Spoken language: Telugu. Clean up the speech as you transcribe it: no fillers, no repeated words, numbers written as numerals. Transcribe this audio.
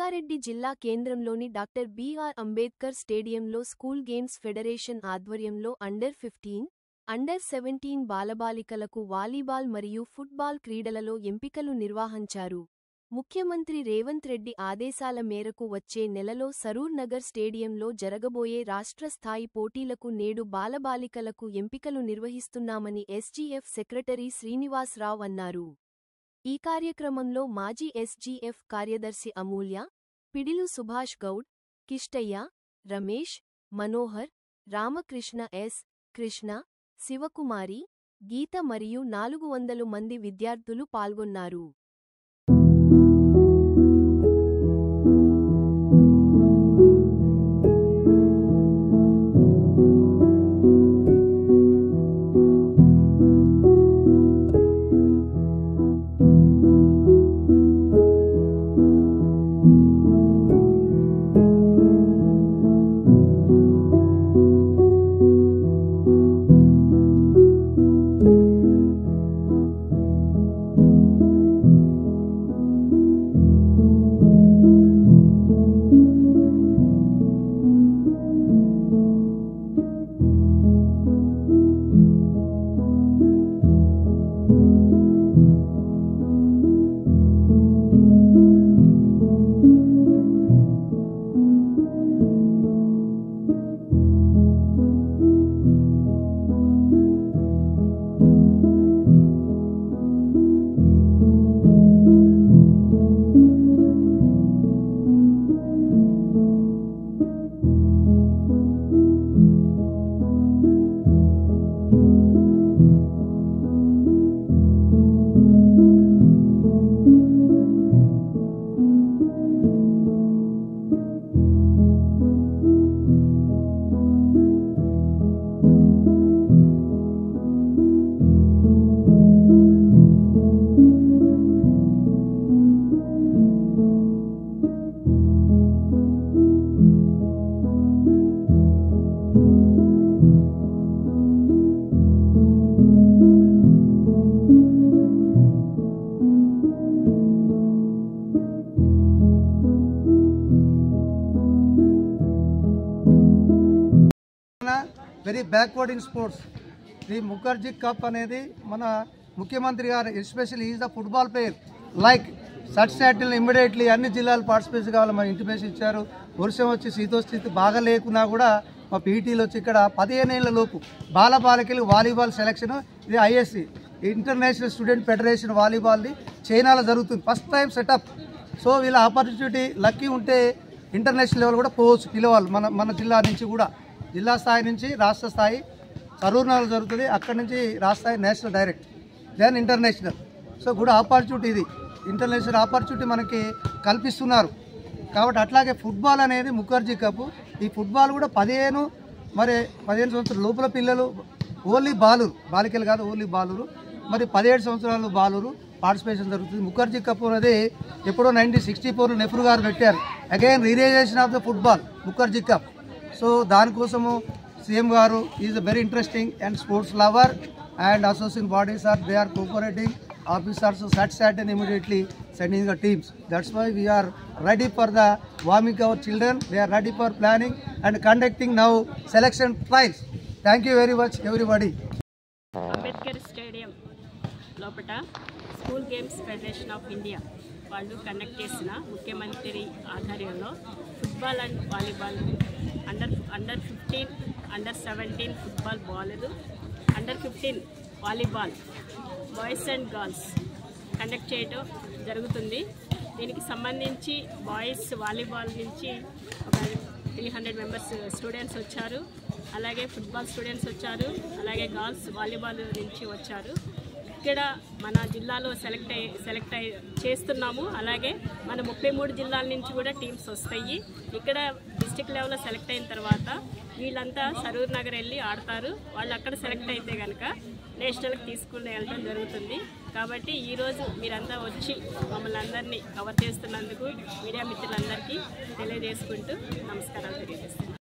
రంగారెడ్డి జిల్లా కేంద్రంలోని డాక్టర్ బిఆర్ అంబేద్కర్ స్టేడియంలో స్కూల్ గేమ్స్ ఫెడరేషన్ ఆధ్వర్యంలో అండర్ 15, అండర్ 17 బాలబాలికలకు వాలీబాల్ మరియు ఫుట్బాల్ క్రీడలలో ఎంపికలు నిర్వహించారు. ముఖ్యమంత్రి రేవంత్ రెడ్డి ఆదేశాల మేరకు వచ్చే నెలలో సరూర్ నగర్ స్టేడియంలో జరగబోయే రాష్ట్ర స్థాయి పోటీలకు నేడు బాలబాలికలకు ఎంపికలు నిర్వహిస్తున్నామని ఎస్జీఎఫ్ సెక్రటరీ శ్రీనివాసరావు అన్నారు. ఈ కార్యక్రమంలో మాజీ ఎస్జీఎఫ్ కార్యదర్శి అమూల్య, పిడిలు సుభాష్ గౌడ్, కిష్టయ్య, రమేష్, మనోహర్, రామకృష్ణ, ఎస్. కృష్ణ, శివకుమారి, గీత మరియు 400 మంది విద్యార్థులు పాల్గొన్నారు. Very backward in sports. The Mukherjee cup అనేది మన ముఖ్యమంత్రి గారు especially is the football player like such settle immediately అన్ని జిల్లాలు పార్టిసిపేషన్ కావాలి మన ఇంటిమేషన్ ఇచ్చారు. వర్షం వచ్చి శీతోస్థితి బాగా లేకున్నా కూడా మా పీటీలు వచ్చి ఇక్కడ 15 ఏళ్ల లోపు బాలబాలికలు వాలీబాల్ సెలక్షన్ ఇది ఐఎస్సి ఇంటర్నేషనల్ స్టూడెంట్ ఫెడరేషన్ వాలీబాల్ది చైనాలో జరుగుతుంది. First time setup. సో వీళ్ళ ఆపర్చునిటీ లక్కీ ఉంటే ఇంటర్నేషనల్ లెవెల్ కూడా పోవచ్చు పిలవాలి. మన జిల్లా నుంచి కూడా జిల్లా స్థాయి నుంచి రాష్ట్ర స్థాయి సరూర్ నగర్ జరుగుతుంది. అక్కడి నుంచి రాష్ట్ర స్థాయి national direct then international. So good opportunity ఇది ఇంటర్నేషనల్ ఆపర్చునిటీ మనకి కల్పిస్తున్నారు. కాబట్టి అట్లాగే ఫుట్బాల్ అనేది ముఖర్జీ కప్. ఈ ఫుట్బాల్ కూడా 15 సంవత్సరాల లోపల పిల్లలు ఓన్లీ బాలికలు కాదు ఓన్లీ బాలురు మరి 17 సంవత్సరాలు బాలురు పార్టిసిపేషన్ జరుగుతుంది. ముఖర్జీ కప్ అనేది ఎప్పుడో 1964లో నెహ్రూ గారు పెట్టారు. Again realisation of the football Mukherjee cup. So దానికోసము సీఎం గారు is very interesting and sports lover and association bodies are they are cooperating. Officers sat and immediately sending the teams. That's why we are ready for the warming our children. They are ready for planning and conducting now selection trials. Thank you very much everybody. Ambedkar stadium లోపల school games federation of India వాళ్ళు కండక్ట్ చేసిన ముఖ్యమంత్రి ఆధ్వర్యంలో football and volleyball under 15, under 17 football బాలులు, under 15 volleyball boys and girls conduct చేయడం జరుగుతుంది. దీనికి సంబంధించి బాయ్స్ వాలీబాల్ నుంచి ఒక 300 మెంబర్స్ స్టూడెంట్స్ వచ్చారు. అలాగే ఫుట్బాల్ స్టూడెంట్స్ వచ్చారు. అలాగే గర్ల్స్ వాలీబాల్ నుంచి వచ్చారు. ఇక్కడ మన జిల్లాలో సెలెక్ట్ చేస్తున్నాము. అలాగే మన 33 జిల్లాల నుంచి కూడా టీమ్స్ వస్తాయి. ఇక్కడ డిస్ట్రిక్ట్ లెవెల్లో సెలెక్ట్ అయిన తర్వాత వీళ్ళంతా సరూర్ నగర్ వెళ్ళి ఆడతారు. వాళ్ళు అక్కడ సెలెక్ట్ అయితే కనుక నేషనల్కి తీసుకుని వెళ్ళడం జరుగుతుంది. కాబట్టి ఈరోజు మీరంతా వచ్చి మమ్మల్ని అందరినీ కవర్ చేస్తున్నందుకు మీడియా మిత్రులందరికీ తెలియజేసుకుంటూ నమస్కారాలు తెలియజేస్తున్నాను.